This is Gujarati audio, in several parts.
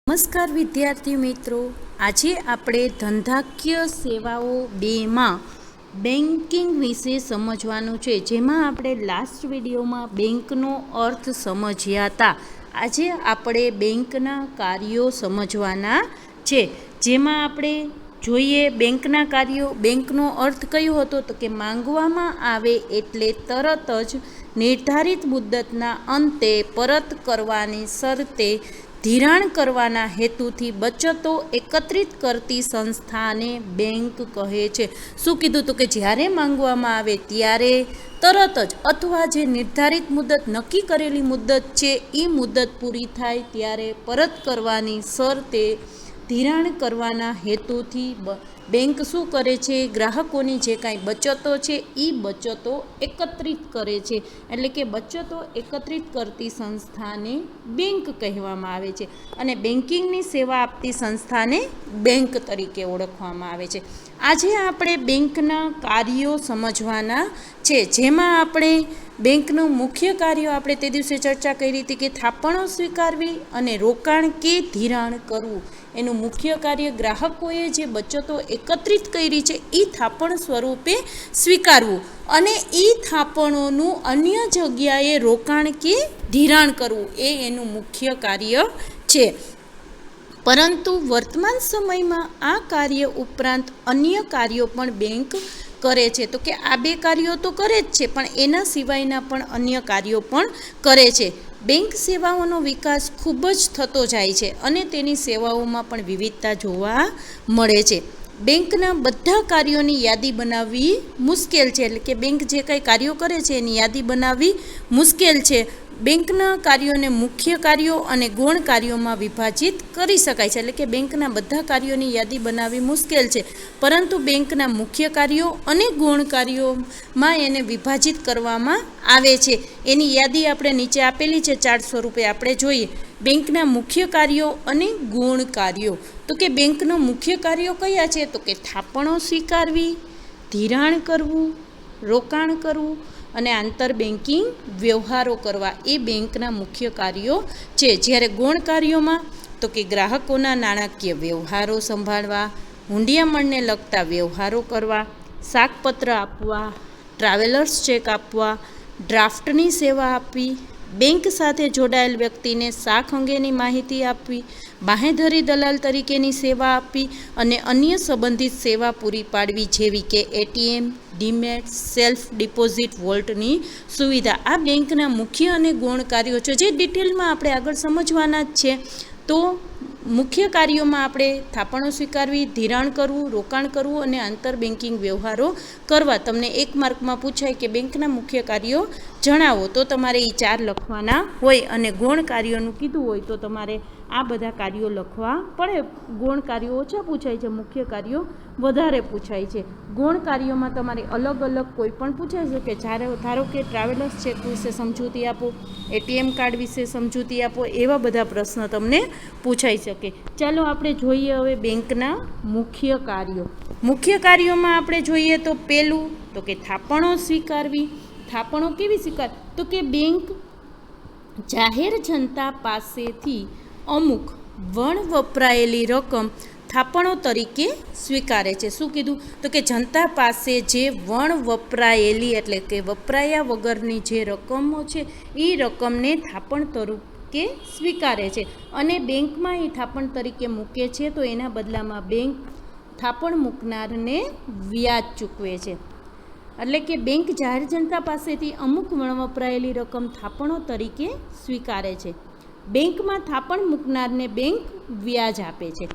નમસ્કાર વિદ્યાર્થી મિત્રો, આજે આપણે ધંધાકીય સેવાઓ 2માં બેન્કિંગ વિશે સમજવાનું છે, જેમાં આપણે લાસ્ટ વિડીયોમાં બેંકનો અર્થ સમજ્યા હતા. આજે આપણે બેંકના કાર્યો સમજવાના છે, જેમાં આપણે જોઈએ બેંકના કાર્યો. બેંકનો અર્થ કયો હતો? તો કે માંગવામાં આવે એટલે તરત જ નિર્ધારિત મુદ્દતના અંતે પરત કરવાની શરતે ધિરાણ કરવાના હેતુથી બચતો એકત્રિત કરતી સંસ્થાને બેંક કહે છે. શું કીધું? તો કે જ્યારે માંગવામાં આવે ત્યારે તરત જ અથવા જે નિર્ધારિત મુદ્દત નક્કી કરેલી મુદ્દત છે એ મુદ્દત પૂરી થાય ત્યારે પરત કરવાની શરતે ધિરાણ કરવાના હેતુથી બેંક શું કરે છે? ગ્રાહકોની જે કાંઈ બચતો છે એ બચતો એકત્રિત કરે છે. એટલે કે બચતો એકત્રિત કરતી સંસ્થાને બેંક કહેવામાં આવે છે અને બેન્કિંગની સેવા આપતી સંસ્થાને બેંક તરીકે ઓળખવામાં આવે છે. આજે આપણે બેંકના કાર્યો સમજવાના છે, જેમાં આપણે બેંકનું મુખ્ય કાર્ય આપણે તે દિવસે ચર્ચા કરી હતી કે થાપણો સ્વીકારવી અને રોકાણ કે ધિરાણ કરવું. એનું મુખ્ય કાર્ય ગ્રાહકોએ જે બચતો એકત્રિત કરી છે એ થાપણ સ્વરૂપે સ્વીકારવું અને એ થાપણોનું અન્ય જગ્યાએ રોકાણ કે ધિરાણ કરવું, એ એનું મુખ્ય કાર્ય છે. પરંતુ વર્તમાન સમયમાં આ કાર્ય ઉપરાંત અન્ય કાર્યો પણ બેંક કરે છે. તો કે આ બે કાર્યો તો કરે જ છે, પણ એના સિવાયના પણ અન્ય કાર્યો પણ કરે છે. બેંક સેવાઓનો વિકાસ ખૂબ જ થતો જાય છે અને તેની સેવાઓમાં પણ વિવિધતા જોવા મળે છે. બેંકના બધા કાર્યોની યાદી બનાવવી મુશ્કેલ છે, એટલે કે બેંક જે કાંઈ કાર્યો કરે છે એની યાદી બનાવવી મુશ્કેલ છે. બેંકના કાર્યોને મુખ્ય કાર્યો અને ગૌણ કાર્યોમાં વિભાજિત કરી શકાય છે, એટલે કે બેંકના બધા કાર્યોની યાદી બનાવવી મુશ્કેલ છે, પરંતુ બેંકના મુખ્ય કાર્યો અને ગૌણ કાર્યોમાં એને વિભાજિત કરવામાં આવે છે. એની યાદી આપણે નીચે આપેલી છે, ચાર્ટ સ્વરૂપે આપણે જોઈએ. બેંકના મુખ્ય કાર્યો અને ગૌણ કાર્યો. તો કે બેંકનો મુખ્ય કાર્યો કયા છે? તો કે થાપણો સ્વીકારવી, ધિરાણ કરવું, રોકાણ કરવું અને આંતર બેન્કિંગ વ્યવહારો કરવા, એ બેંકના મુખ્ય કાર્યો છે. જ્યારે ગૌણ કાર્યોમાં તો કે ગ્રાહકોના નાણાકીય વ્યવહારો સંભાળવા, હુંડિયામણને લગતા વ્યવહારો કરવા, શાકપત્ર આપવા, ટ્રાવેલર્સ ચેક આપવા, ડ્રાફ્ટની સેવા આપવી, બેંક સાથે જોડાયેલ વ્યક્તિને શાખ અંગેની માહિતી આપવી, બાંહેધરી દલાલ તરીકેની સેવા આપવી અને અન્ય સંબંધિત સેવા પૂરી પાડવી, જેવી કે એટીએમ, ડીમેટ, સેલ્ફ ડિપોઝિટ વોલ્ટની સુવિધા. આ બેંકના મુખ્ય અને ગૌણ કાર્યો છે, જે ડિટેલમાં આપણે આગળ સમજવાના જ છે. તો મુખ્ય કાર્યોમાં આપણે થાપણો સ્વીકારવી, ધિરાણ કરવું, રોકાણ કરવું અને આંતર બેન્કિંગ વ્યવહારો કરવા. તમને એક માર્કમાં પૂછાય કે બેંકના મુખ્ય કાર્યો જણાવો, તો તમારે એ 4 લખવાના હોય અને ગૌણ કાર્યોનું કીધું હોય તો તમારે આ બધા કાર્યો લખવા પડે. ગૌણ કાર્યો ઓછા પૂછાય છે, મુખ્ય કાર્યો વધારે પૂછાય છે. ગૌણ કાર્યોમાં તમારે અલગ અલગ કોઈ પણ પૂછાય છે કે ધારો કે ટ્રાવેલર્સ ચેક વિશે સમજૂતી આપો, એટીએમ કાર્ડ વિશે સમજૂતી આપો, એવા બધા પ્રશ્ન તમને પૂછાઈ શકે. ચાલો આપણે જોઈએ હવે બેંકના મુખ્ય કાર્યો. મુખ્ય કાર્યોમાં આપણે જોઈએ તો પહેલું તો કે થાપણો સ્વીકારવી. થાપણો કેવી સ્વીકાર? તો કે બેંક જાહેર જનતા પાસેથી અમુક વણ વપરાયેલી રકમ થાપણો તરીકે સ્વીકારે છે. શું કીધું? તો કે જનતા પાસે જે વણ વપરાયેલી એટલે કે વપરાયા વગરની જે રકમો છે એ રકમને થાપણ તરીકે સ્વીકારે છે અને બેંકમાં એ થાપણ તરીકે મૂકે છે, તો એના બદલામાં બેંક થાપણ મૂકનારને વ્યાજ ચૂકવે છે. એટલે કે બેંક જાહેર જનતા પાસેથી અમુક વણ વપરાયેલી રકમ થાપણો તરીકે સ્વીકારે છે. બેંકમાં થાપણ મૂકનારને બેંક વ્યાજ આપે છે.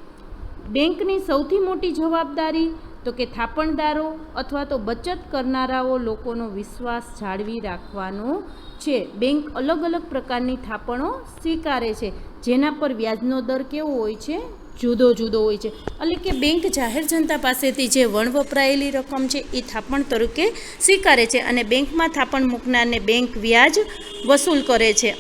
બેંકની સૌથી મોટી જવાબદારી તો કે થાપણદારો અથવા તો બચત કરનારાઓ લોકોનો વિશ્વાસ જાળવી રાખવાનો છે. બેંક અલગ અલગ પ્રકારની થાપણો સ્વીકારે છે, જેના પર વ્યાજનો દર કેવો હોય છે? જુદો જુદો હોય છે. એટલે કે બેંક જાહેર જનતા પાસેથી જે વણ વપરાયેલી રકમ છે એ થાપણ તરીકે સ્વીકારે છે અને બેંકમાં થાપણ મૂકનારને બેંક વ્યાજ વસૂલ કરે છે.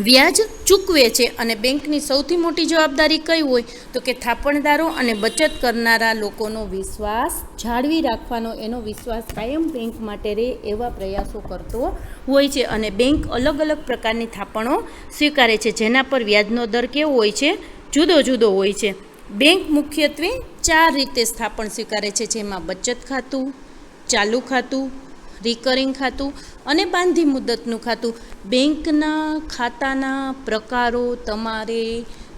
વ્યાજ ચૂકવે છે અને બેંકની સૌથી મોટી જવાબદારી કઈ હોય તો કે થાપણદારો અને બચત કરનારા લોકોનો વિશ્વાસ જાળવી રાખવાનો, એનો વિશ્વાસ કાયમ બેંક માટે રહે એવા પ્રયાસો કરતો હોય છે. અને બેંક અલગ અલગ પ્રકારની થાપણો સ્વીકારે છે, જેના પર વ્યાજનો દર કેવો હોય છે, જુદો જુદો હોય છે. બેંક મુખ્યત્વે 4 રીતે થાપણ સ્વીકારે છે, જેમાં બચત ખાતું, ચાલુ ખાતું, રિકરિંગ ખાતું અને બાંધી મુદતનું ખાતું. બેંકના ખાતાના પ્રકારો તમારે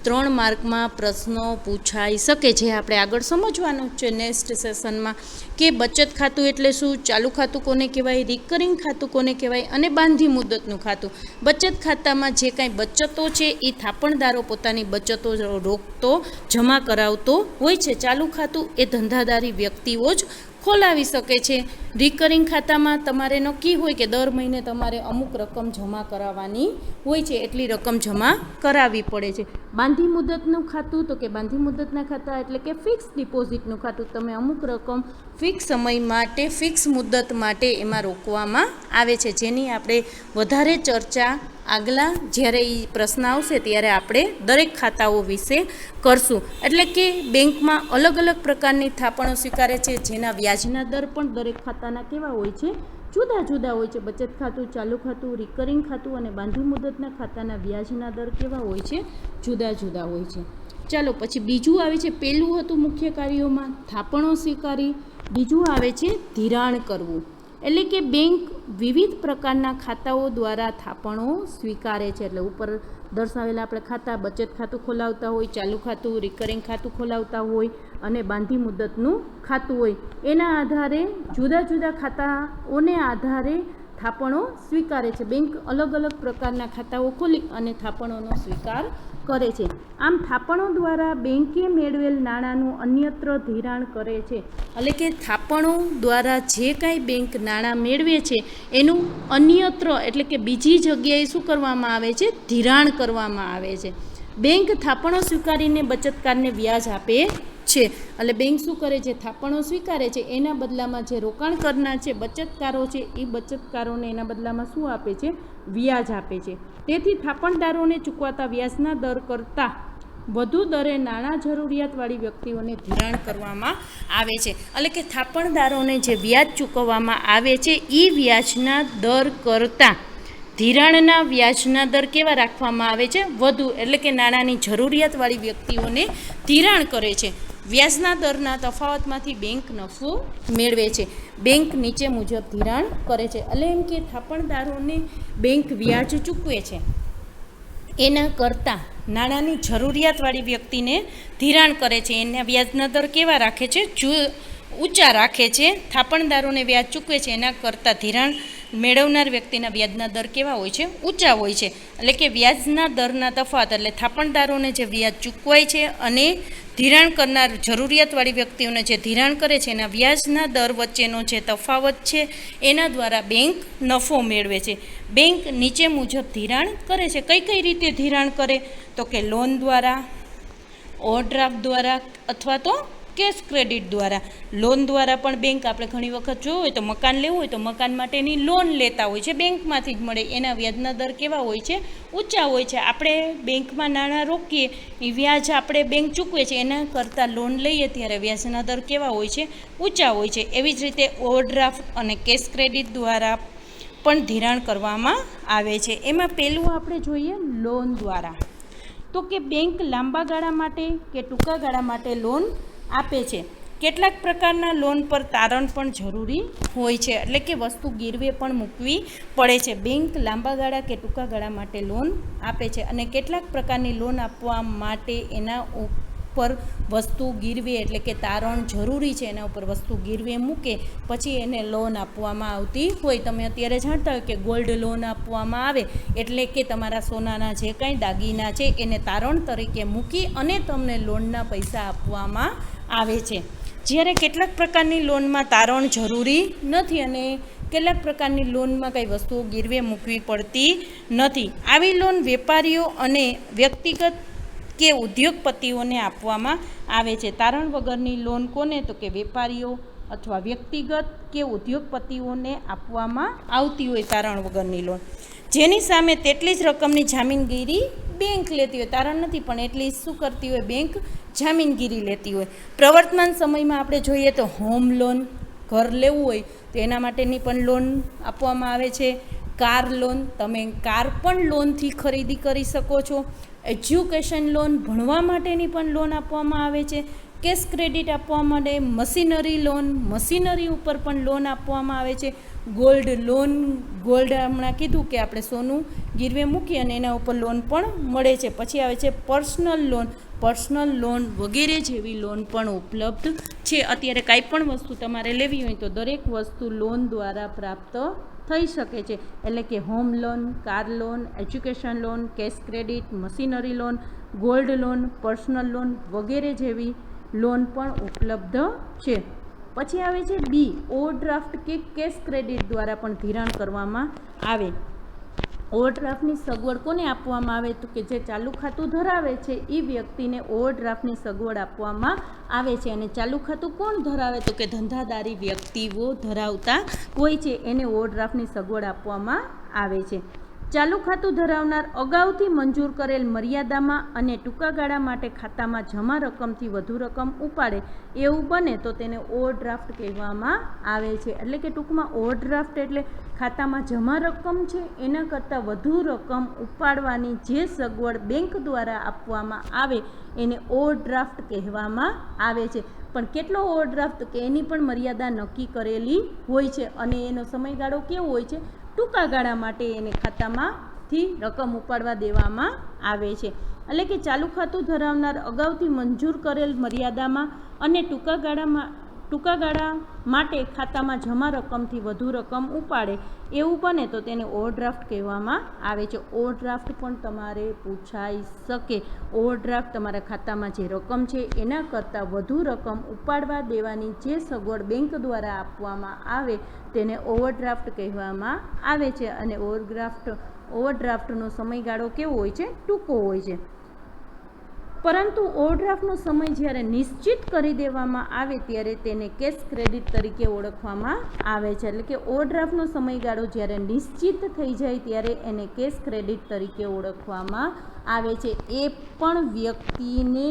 3 માર્કમાં પ્રશ્નો પૂછાઈ શકે, જે આપણે આગળ સમજવાનું છે નેક્સ્ટ સેશનમાં, કે બચત ખાતું એટલે શું, ચાલુ ખાતું કોને કહેવાય, રિકરિંગ ખાતું કોને કહેવાય અને બાંધી મુદતનું ખાતું. બચત ખાતામાં જે કાંઈ બચતો છે એ થાપણદારો પોતાની બચતો રોકતો જમા કરાવતો હોય છે. ચાલુ ખાતું એ ધંધાદારી વ્યક્તિઓ જ ખોલાવી શકે છે. રિકરિંગ ખાતામાં તમારે નક્કી હોય કે દર મહિને તમારે અમુક રકમ જમા કરાવવાની હોય છે, એટલી રકમ જમા કરાવવી પડે છે. બાંધી મુદતનું ખાતું તો કે બાંધી મુદતના ખાતા એટલે કે ફિક્સ ડિપોઝિટનું ખાતું. તમે અમુક રકમ ફિક્સ સમય માટે, ફિક્સ મુદત માટે એમાં રોકવામાં આવે છે, જેની આપણે વધારે ચર્ચા આગલા જ્યારે એ પ્રશ્ન આવશે ત્યારે આપણે દરેક ખાતાઓ વિશે કરશું. એટલે કે બેંકમાં અલગ અલગ પ્રકારની થાપણો સ્વીકારે છે, જેના વ્યાજના દર પણ દરેક ખાતાના કેવા હોય છે, જુદા જુદા હોય છે. બચત ખાતું, ચાલુ ખાતું, રિકરિંગ ખાતું અને બાંધી મુદતના ખાતાના વ્યાજના દર કેવા હોય છે, જુદા જુદા હોય છે. ચાલો પછી બીજું આવે છે, પહેલું હતું મુખ્ય કાર્યોમાં થાપણો સ્વીકારી, બીજું આવે છે ધિરાણ કરવું. એટલે કે બેંક વિવિધ પ્રકારના ખાતાઓ દ્વારા થાપણો સ્વીકારે છે. એટલે ઉપર દર્શાવેલા આપણે ખાતા, બચત ખાતું ખોલાવતા હોય, ચાલુ ખાતું, રિકરિંગ ખાતું ખોલાવતા હોય અને બાંધી મુદતનું ખાતું હોય. એના આધારે જુદા જુદા ખાતાઓને આધારે થાપણો સ્વીકારે છે. બેંક અલગ અલગ પ્રકારના ખાતાઓ ખોલી અને થાપણોનો સ્વીકાર કરે છે. આમ થાપણો દ્વારા બેંકે મેળવેલ નાણાંનું અન્યત્ર ધિરાણ કરે છે. એટલે કે થાપણો દ્વારા જે કાંઈ બેંક નાણાં મેળવે છે એનું અન્યત્ર એટલે કે બીજી જગ્યાએ શું કરવામાં આવે છે, ધિરાણ કરવામાં આવે છે. બેંક થાપણો સ્વીકારીને બચતકારને વ્યાજ આપે છે. એટલે બેંક શું કરે છે, થાપણો સ્વીકારે છે, એના બદલામાં જે રોકાણ કરનાર છે, બચતકારો છે, એ બચતકારોને એના બદલામાં શું આપે છે, વ્યાજ આપે છે. તેથી થાપણદારોને ચૂકવાતા વ્યાજના દર કરતાં વધુ દરે નાણાં જરૂરિયાતવાળી વ્યક્તિઓને ધિરાણ કરવામાં આવે છે. એટલે કે થાપણદારોને જે વ્યાજ ચૂકવવામાં આવે છે એ વ્યાજના દર કરતાં ધિરાણના વ્યાજના દર કેવા રાખવામાં આવે છે, વધુ. એટલે કે નાણાંની જરૂરિયાતવાળી વ્યક્તિઓને ધિરાણ કરે છે. વ્યાજના દરના તફાવતમાંથી બેંક નફો મેળવે છે. બેંક નીચે મુજબ ધિરાણ કરે છે. એટલે એમ કે થાપણદારોને બેંક વ્યાજ ચૂકવે છે એના કરતાં નાણાંની જરૂરિયાતવાળી વ્યક્તિને ધિરાણ કરે છે. એના વ્યાજના દર કેવા રાખે છે, ઊંચા રાખે છે. થાપણદારોને વ્યાજ ચૂકવે છે એના કરતાં ધિરાણ મેળવનાર વ્યક્તિના વ્યાજના દર કેવા હોય છે, ઊંચા હોય છે. એટલે કે વ્યાજના દરના તફાવત એટલે થાપણદારોને જે વ્યાજ ચૂકવાય છે અને ધિરાણ કરનાર જરૂરિયાતવાળી વ્યક્તિઓને જે ધિરાણ કરે છે એના વ્યાજના દર વચ્ચેનો જે તફાવત છે એના દ્વારા બેંક નફો મેળવે છે. બેંક નીચે મુજબ ધિરાણ કરે છે. કઈ કઈ રીતે ધિરાણ કરે તો કે લોન દ્વારા, ઓવરડ્રાફ્ટ દ્વારા અથવા તો કેશ ક્રેડિટ દ્વારા. લોન દ્વારા પણ બેંક આપણે ઘણી વખત જોયું હોય તો મકાન લેવું હોય તો મકાન માટેની લોન લેતા હોય છે, બેંકમાંથી જ મળે. એના વ્યાજના દર કેવા હોય છે, ઊંચા હોય છે. આપણે બેંકમાં નાણાં રોકીએ એ વ્યાજ આપણે બેંક ચૂકવે છે એના કરતાં લોન લઈએ ત્યારે વ્યાજના દર કેવા હોય છે, ઊંચા હોય છે. એવી જ રીતે ઓવરડ્રાફ્ટ અને કેશ ક્રેડિટ દ્વારા પણ ધિરાણ કરવામાં આવે છે. એમાં પહેલું આપણે જોઈએ લોન દ્વારા. તો કે બેંક લાંબા ગાળા માટે કે ટૂંકા ગાળા માટે લોન આપે છે. કેટલાક પ્રકારના લોન પર તારણ પણ જરૂરી હોય છે. એટલે કે વસ્તુ ગીરવે પણ મૂકવી પડે છે. બેંક લાંબા ગાળા કે ટૂંકા ગાળા માટે લોન આપે છે અને કેટલાક પ્રકારની લોન આપવા માટે એના ઉપર વસ્તુ ગીરવે એટલે કે તારણ જરૂરી છે. એના ઉપર વસ્તુ ગીરવે મૂકે પછી એને લોન આપવામાં આવતી હોય. તમે અત્યારે જાણતા હોય કે ગોલ્ડ લોન આપવામાં આવે એટલે કે તમારા સોનાના જે કાંઈ દાગીના છે એને તારણ તરીકે મૂકી અને તમને લોનના પૈસા આપવામાં આવે છે. જ્યારે કેટલાક પ્રકારની લોનમાં તારણ જરૂરી નથી અને કેટલાક પ્રકારની લોનમાં કંઈ વસ્તુઓ ગીરવે મૂકવી પડતી નથી. આવી લોન વેપારીઓ અને વ્યક્તિગત કે ઉદ્યોગપતિઓને આપવામાં આવે છે. તારણ વગરની લોન કોને તો કે વેપારીઓ અથવા વ્યક્તિગત કે ઉદ્યોગપતિઓને આપવામાં આવતી હોય તારણ વગરની લોન. જેની સામે તેટલી જ રકમની જામીનગીરી બેંક લેતી હોય. તારણ નથી, પણ એટલી શું કરતી હોય? બેંક જામીનગીરી લેતી હોય. પ્રવર્તમાન સમયમાં આપણે જોઈએ તો હોમ લોન, ઘર લેવું હોય તો એના માટેની પણ લોન આપવામાં આવે છે. કાર લોન, તમે કાર પણ લોનથી ખરીદી કરી શકો છો. એજ્યુકેશન લોન, ભણવા માટેની પણ લોન આપવામાં આવે છે. કેશ ક્રેડિટ આપવા માટે મશીનરી લોન, મશીનરી ઉપર પણ લોન આપવામાં આવે છે. ગોલ્ડ લોન, ગોલ્ડ હમણાં કીધું કે આપણે સોનું ગીરવે મૂકી અને એના ઉપર લોન પણ મળે છે. પછી આવે છે પર્સનલ લોન, પર્સનલ લોન વગેરે જેવી લોન પણ ઉપલબ્ધ છે. અત્યારે કાંઈ પણ વસ્તુ તમારે લેવી હોય તો દરેક વસ્તુ લોન દ્વારા પ્રાપ્ત થઈ શકે છે. એટલે કે home loan, car loan, education loan, cache credit, machinery loan, gold loan, personal loan વગેરે જેવી લોન પણ ઉપલબ્ધ છે. પછી આવે છે બી, ઓવરડ્રાફ્ટ કે કેશ ક્રેડિટ દ્વારા પણ ધિરાણ કરવામાં આવે. ઓવરડ્રાફ્ટની સગવડ કોને આપવામાં આવે? તો કે જે ચાલુ ખાતું ધરાવે છે એ વ્યક્તિને ઓવરડ્રાફ્ટની સગવડ આપવામાં આવે છે. અને ચાલુ ખાતું કોણ ધરાવે? તો કે ધંધાદારી વ્યક્તિઓ ધરાવતા હોય છે, એને ઓવરડ્રાફ્ટની સગવડ આપવામાં આવે છે. ચાલુ ખાતું ધરાવનાર અગાઉથી મંજૂર કરેલ મર્યાદામાં અને ટૂંકા ગાળા માટે ખાતામાં જમા રકમથી વધુ રકમ ઉપાડે એવું બને તો તેને ઓવરડ્રાફ્ટ કહેવામાં આવે છે. એટલે કે ટૂંકમાં ઓવરડ્રાફ્ટ એટલે ખાતામાં જમા રકમ છે એના કરતાં વધુ રકમ ઉપાડવાની જે સગવડ બેંક દ્વારા આપવામાં આવે એને ઓવરડ્રાફ્ટ કહેવામાં આવે છે. પણ કેટલો ઓવરડ્રાફ્ટ કે એની પણ મર્યાદા નક્કી કરેલી હોય છે અને એનો સમયગાળો કેવો હોય છે? ટૂંકા ગાળા માટે એને ખાતામાંથી રકમ ઉપાડવા દેવામાં આવે છે. એટલે કે ચાલુ ખાતું ધરાવનાર અગાઉથી મંજૂર કરેલ મર્યાદામાં અને ટૂંકા ગાળા માટે ખાતામાં જમા રકમથી વધુ રકમ ઉપાડે એવું બને તો તેને ઓવરડ્રાફ્ટ કહેવામાં આવે છે. ઓવરડ્રાફ્ટ પણ તમારે પૂછાઈ શકે. ઓવરડ્રાફ્ટ તમારા ખાતામાં જે રકમ છે એના કરતાં વધુ રકમ ઉપાડવા દેવાની જે સગવડ બેંક દ્વારા આપવામાં આવે તેને ઓવરડ્રાફ્ટ કહેવામાં આવે છે. અને ઓવરડ્રાફ્ટનો સમયગાળો કેવો હોય છે? ટૂંકો હોય છે. પરંતુ ઓવરડ્રાફ્ટનો સમય જ્યારે નિશ્ચિત કરી દેવામાં આવે ત્યારે તેને કેશ ક્રેડિટ તરીકે ઓળખવામાં આવે છે. એટલે કે ઓવરડ્રાફ્ટનો સમયગાળો જ્યારે નિશ્ચિત થઈ જાય ત્યારે એને કેશ ક્રેડિટ તરીકે ઓળખવામાં આવે છે. એ પણ વ્યક્તિને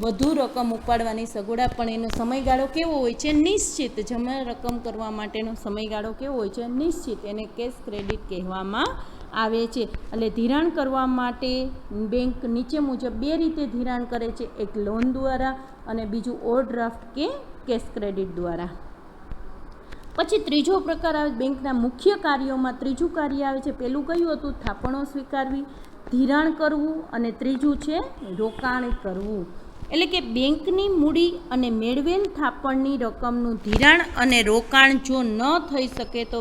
વધુ રકમ ઉપાડવાની સગવડ, પણ એનો સમયગાળો કેવો હોય છે? નિશ્ચિત. જમા રકમ કરવા માટેનો સમયગાળો કેવો હોય છે? નિશ્ચિત. એને કેશ ક્રેડિટ કહેવામાં આવે છે. એટલે ધિરાણ કરવા માટે બેંક નીચે મુજબ બે રીતે ધિરાણ કરે છે. એક લોન દ્વારા અને બીજું ઓવરડ્રાફ્ટ કે કેશ ક્રેડિટ દ્વારા. પછી ત્રીજો પ્રકાર આવે બેંકના મુખ્ય કાર્યોમાં. ત્રીજું કાર્ય આવે છે, પહેલું કયું હતું? થાપણો સ્વીકારવી, ધિરાણ કરવું, અને ત્રીજું છે રોકાણ કરવું. એટલે કે બેંકની મૂડી અને મેળવેલ થાપણની રકમનું ધિરાણ અને રોકાણ જો ન થઈ શકે તો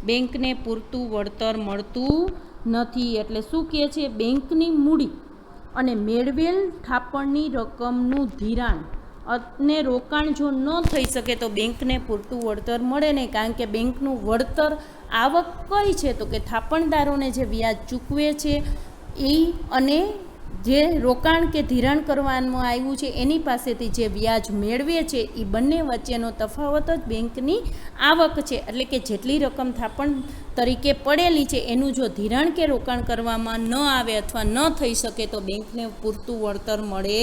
બેંકને પૂરતું વળતર મળતું નથી. એટલે શું કહે છે? બેંકની મૂડી અને મેળવેલ થાપણની રકમનું ધિરાણ અને રોકાણ જો ન થઈ શકે તો બેંકને પૂરતું વળતર મળે નહીં. કારણ કે બેંકનું વળતર આવક કઈ છે? તો કે થાપણદારોને જે વ્યાજ ચૂકવે છે એ અને જે રોકાણ કે ધિરાણ કરવામાં આવ્યું છે એની પાસેથી જે વ્યાજ મેળવે છે એ બંને વચ્ચેનો તફાવત જ બેંકની આવક છે. એટલે કે જેટલી રકમ થાપણ તરીકે પડેલી છે એનું જો ધિરાણ કે રોકાણ કરવામાં ન આવે અથવા ન થઈ શકે તો બેંકને પૂરતું વળતર મળે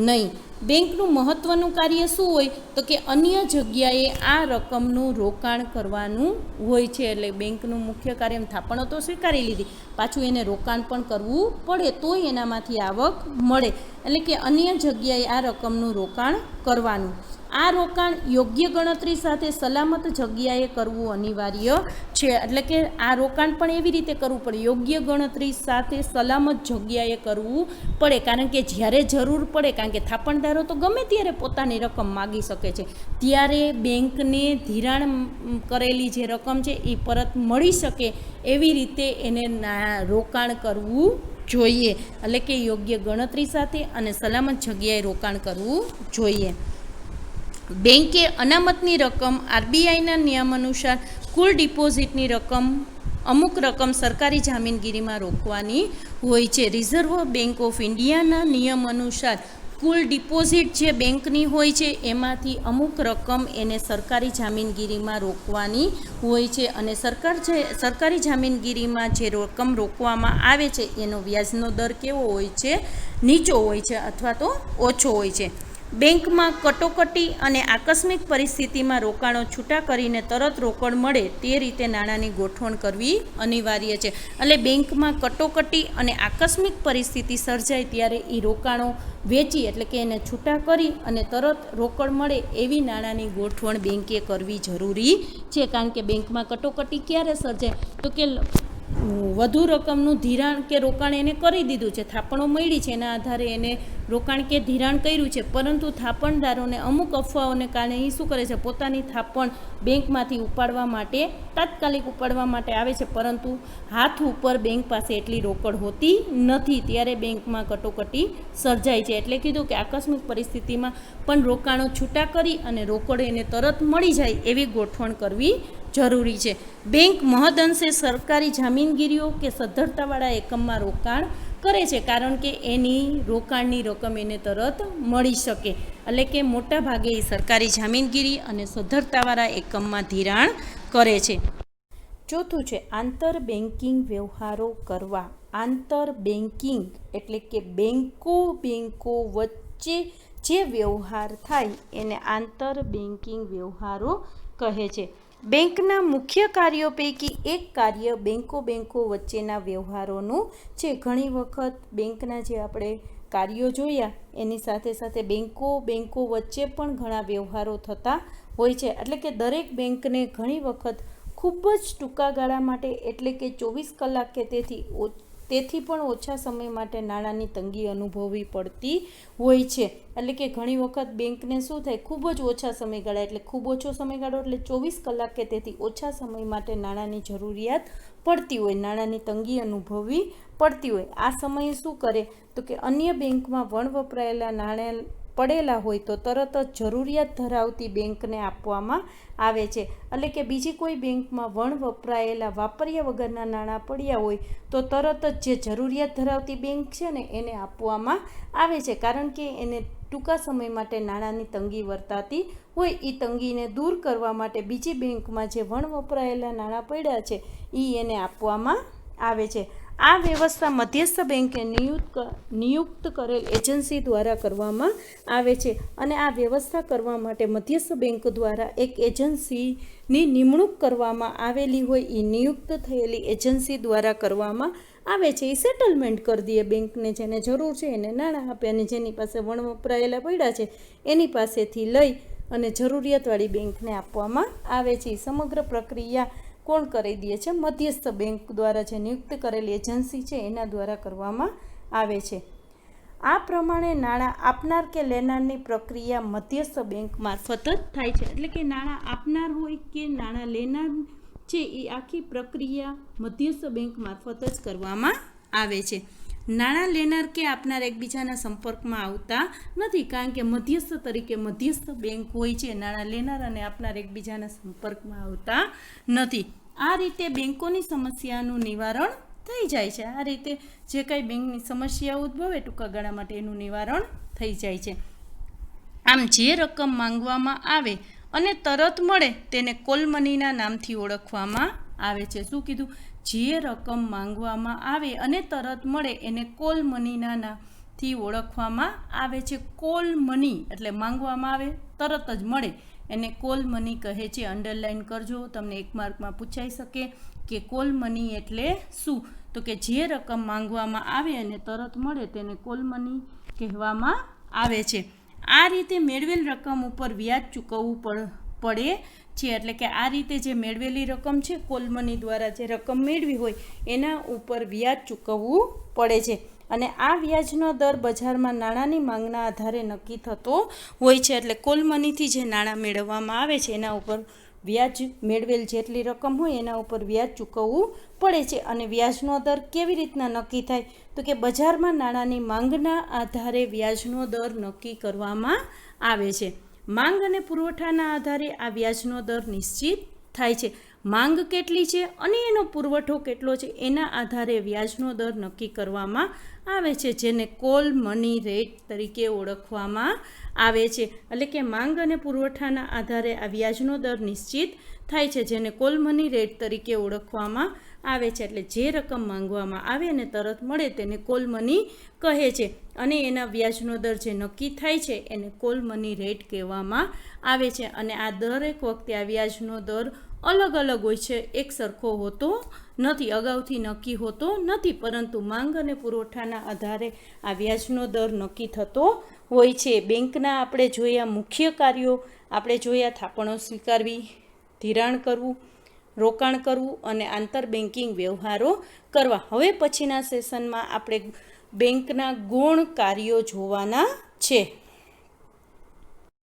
નહીં. બેંકનું મહત્ત્વનું કાર્ય શું હોય? તો કે અન્ય જગ્યાએ આ રકમનું રોકાણ કરવાનું હોય છે. એટલે બેંકનું મુખ્ય કાર્ય, થાપણો તો સ્વીકારી લીધી, પાછું એને રોકાણ પણ કરવું પડે તોય એનામાંથી આવક મળે. એટલે કે અન્ય જગ્યાએ આ રકમનું રોકાણ કરવાનું. આ રોકાણ યોગ્ય ગણતરી સાથે સલામત જગ્યાએ કરવું અનિવાર્ય છે. એટલે કે આ રોકાણ પણ એવી રીતે કરવું પડે, યોગ્ય ગણતરી સાથે સલામત જગ્યાએ કરવું પડે. કારણ કે જ્યારે જરૂર પડે, કારણ કે થાપણદારો તો ગમે ત્યારે પોતાની રકમ માગી શકે છે, ત્યારે બેંકને ધિરાણ કરેલી જે રકમ છે એ પરત મળી શકે એવી રીતે એને રોકાણ કરવું જોઈએ. એટલે કે યોગ્ય ગણતરી સાથે અને સલામત જગ્યાએ રોકાણ કરવું જોઈએ. બેંકે અનામતની રકમ આરબીઆઈના નિયમ અનુસાર કુલ ડિપોઝિટની રકમ અમુક રકમ સરકારી જામીનગીરીમાં રોકવાની હોય છે. રિઝર્વ બેંક ઓફ ઇન્ડિયાના નિયમ અનુસાર કુલ ડિપોઝિટ જે બેંકની હોય છે એમાંથી અમુક રકમ એને સરકારી જામીનગીરીમાં રોકવાની હોય છે અને સરકારી જામીનગીરીમાં જે રકમ રોકવામાં આવે છે એનો વ્યાજનો દર કેવો હોય છે, નીચો હોય છે અથવા તો ઓછો હોય છે. બેંકમાં કટોકટી અને આકસ્મિક પરિસ્થિતિમાં રોકાણો છૂટા કરીને તરત રોકડ મળે તે રીતે નાણાંની ગોઠવણ કરવી અનિવાર્ય છે. એટલે બેંકમાં કટોકટી અને આકસ્મિક પરિસ્થિતિ સર્જાય ત્યારે એ રોકાણો વેચી એટલે કે એને છૂટા કરી અને તરત રોકડ મળે એવી નાણાંની ગોઠવણ બેંકે કરવી જરૂરી છે. કારણ કે બેંકમાં કટોકટી ક્યારે સર્જાય તો કે વધુ રકમનું ધિરાણ કે રોકાણ એને કરી દીધું છે, થાપણો મળી છે, એના આધારે એને રોકાણ કે ધિરાણ કર્યું છે, પરંતુ થાપણદારોને અમુક અફવાઓને કારણે એ શું કરે છે, પોતાની થાપણ બેંકમાંથી ઉપાડવા માટે તાત્કાલિક ઉપાડવા માટે આવે છે, પરંતુ હાથ ઉપર બેંક પાસે એટલી રોકડ હોતી નથી, ત્યારે બેંકમાં કટોકટી સર્જાય છે. એટલે કીધું કે આકસ્મિક પરિસ્થિતિમાં પણ રોકાણો છૂટા કરી અને રોકડ એને તરત મળી જાય એવી ગોઠવણ કરવી જરૂરી છે. બેંક મહદઅંશે સરકારી જામીનગીરીઓ કે સદ્ધરતાવાળા એકમમાં રોકાણ કરે છે, કારણ કે એની રોકાણની રકમ એને તરત મળી શકે. એટલે કે મોટા ભાગે એ સરકારી જામીનગીરી અને સદ્ધરતાવાળા એકમમાં ધિરાણ કરે છે. ચોથું છે આંતર બેન્કિંગ વ્યવહારો કરવા. આંતર બેન્કિંગ એટલે કે બેંકો વચ્ચે જે વ્યવહાર થાય એને આંતર બેન્કિંગ વ્યવહારો કહે છે. બેંકના મુખ્ય કાર્યો પૈકી એક કાર્ય બેંકો વચ્ચેના વ્યવહારોનું છે. ઘણી વખત બેંકના જે આપણે કાર્યો જોયા એની સાથે સાથે બેંકો વચ્ચે પણ ઘણા વ્યવહારો થતા હોય છે. એટલે કે દરેક બેંકને ઘણી વખત ખૂબ જ ટૂંકા ગાળા માટે એટલે કે 24 કલાક કે તેથી પણ ઓછા સમય માટે નાણાંની તંગી અનુભવવી પડતી હોય છે. એટલે કે ઘણી વખત બેંકને શું થાય, ખૂબ જ ઓછા સમયગાળા એટલે ખૂબ ઓછો સમયગાળો એટલે 24 કલાક કે તેથી ઓછા સમય માટે નાણાંની જરૂરિયાત પડતી હોય, નાણાંની તંગી અનુભવવી પડતી હોય. આ સમયે શું કરે તો કે અન્ય બેંકમાં વપરાયેલા નાણાં પડેલા હોય તો તરત જ જરૂરિયાત ધરાવતી બેંકને આપવામાં આવે છે. એટલે કે બીજી કોઈ બેંકમાં વપરાયેલા વાપર્યા વગરના નાણાં પડ્યા હોય તો તરત જ જે જરૂરિયાત ધરાવતી બેંક છે ને એને આપવામાં આવે છે, કારણ કે એને ટૂંકા સમય માટે નાણાંની તંગી વર્તાતી હોય. એ તંગીને દૂર કરવા માટે બીજી બેંકમાં જે વપરાયેલા નાણાં પડ્યા છે એ એને આપવામાં આવે છે. આ વ્યવસ્થા મધ્યસ્થ બેંકે નિયુક્ત કરેલ એજન્સી દ્વારા કરવામાં આવે છે અને આ વ્યવસ્થા કરવા માટે મધ્યસ્થ બેંક દ્વારા એક એજન્સીની નિમણૂક કરવામાં આવેલી હોય. એ નિયુક્ત થયેલી એજન્સી દ્વારા કરવામાં આવે છે. એ સેટલમેન્ટ કરી દે બેંકને, જેને જરૂર છે એને નાણાં આપે અને જેની પાસે વપરાયેલા પડ્યા છે એની પાસેથી લઈ અને જરૂરિયાતવાળી બેંકને આપવામાં આવે છે. સમગ્ર પ્રક્રિયા કોણ કરી દે છે? મધ્યસ્થ બેંક દ્વારા જે નિયુક્ત કરેલી એજન્સી છે એના દ્વારા કરવામાં આવે છે. આ પ્રમાણે નાણાં આપનાર કે લેનારની પ્રક્રિયા મધ્યસ્થ બેંક મારફત જ થાય છે. એટલે કે નાણાં આપનાર હોય કે નાણાં લેનાર છે એ આખી પ્રક્રિયા મધ્યસ્થ બેંક મારફત જ કરવામાં આવે છે. નાણાં લેનાર કે આપનાર એકબીજાના સંપર્કમાં આવતા નથી, કારણ કે મધ્યસ્થ તરીકે મધ્યસ્થ બેંક હોય છે. નાણાં લેનાર અને આપનાર એકબીજાના સંપર્કમાં આવતા નથી. આ રીતે બેંકોની સમસ્યાનું નિવારણ થઈ જાય છે. આ રીતે જે કાંઈ બેંકની સમસ્યા ઉદ્ભવે ટૂંકા ગાળા માટે એનું નિવારણ થઈ જાય છે. આમ જે રકમ માંગવામાં આવે અને તરત મળે તેને કોલ મનીના નામથી ઓળખવામાં આવે છે. શું કીધું? જે રકમ માંગવામાં આવે અને તરત મળે એને કોલ મનીના નામથી ઓળખવામાં આવે છે. કોલ મની એટલે માંગવામાં આવે તરત જ મળે એને કોલ મની કહે છે. અંડરલાઇન કરજો, તમને એક માર્કમાં પૂછાઈ શકે કે કોલ મની એટલે શું? તો કે જે રકમ માંગવામાં આવે અને તરત મળે તેને કોલ મની કહેવામાં આવે છે. આ રીતે મેળવેલ રકમ ઉપર વ્યાજ ચૂકવવું પડે છે. એટલે કે આ રીતે જે મેળવેલી રકમ છે કોલ મની દ્વારા જે રકમ મેળવી હોય એના ઉપર વ્યાજ ચૂકવવું પડે છે અને આ વ્યાજનો દર બજારમાં નાણાંની માંગના આધારે નક્કી થતો હોય છે. એટલે કોલ મનીથી જે નાણાં મેળવવામાં આવે છે એના ઉપર વ્યાજ મેળવેલ જેટલી રકમ હોય એના ઉપર વ્યાજ ચૂકવવું પડે છે. અને વ્યાજનો દર કેવી રીતના નક્કી થાય તો કે બજારમાં નાણાંની માંગના આધારે વ્યાજનો દર નક્કી કરવામાં આવે છે. માંગ અને પુરવઠાના આધારે આ વ્યાજનો દર નિશ્ચિત થાય છે. માંગ કેટલી છે અને એનો પુરવઠો કેટલો છે એના આધારે વ્યાજનો દર નક્કી કરવામાં આવે છે, જેને કોલ મની રેટ તરીકે ઓળખવામાં આવે છે. એટલે કે માંગ અને પુરવઠાના આધારે આ વ્યાજનો દર નિશ્ચિત થાય છે, જેને કોલ મની રેટ તરીકે ઓળખવામાં આવે છે. એટલે જે રકમ માંગવામાં આવે અને તરત મળે તેને કોલ મની કહે છે અને એના વ્યાજનો દર જે નક્કી થાય છે એને કોલ મની રેટ કહેવામાં આવે છે. અને આ દરેક વખતે આ વ્યાજનો દર અલગ અલગ હોય છે, એક સરખો હોતો નથી, અગાઉથી નક્કી હોતો નથી, પરંતુ માંગ અને પુરવઠાના આધારે આ વ્યાજનો દર નક્કી થતો હોય છે. બેંકના આપણે જોયા મુખ્ય કાર્યો, આપણે જોયા થાપણો સ્વીકારવી, ધિરાણ કરવું, રોકાણ કરવું અને આંતર બેન્કિંગ વ્યવહારો કરવા. હવે પછીના સેશનમાં આપણે બેંકના ગૌણ કાર્યો જોવાના છે.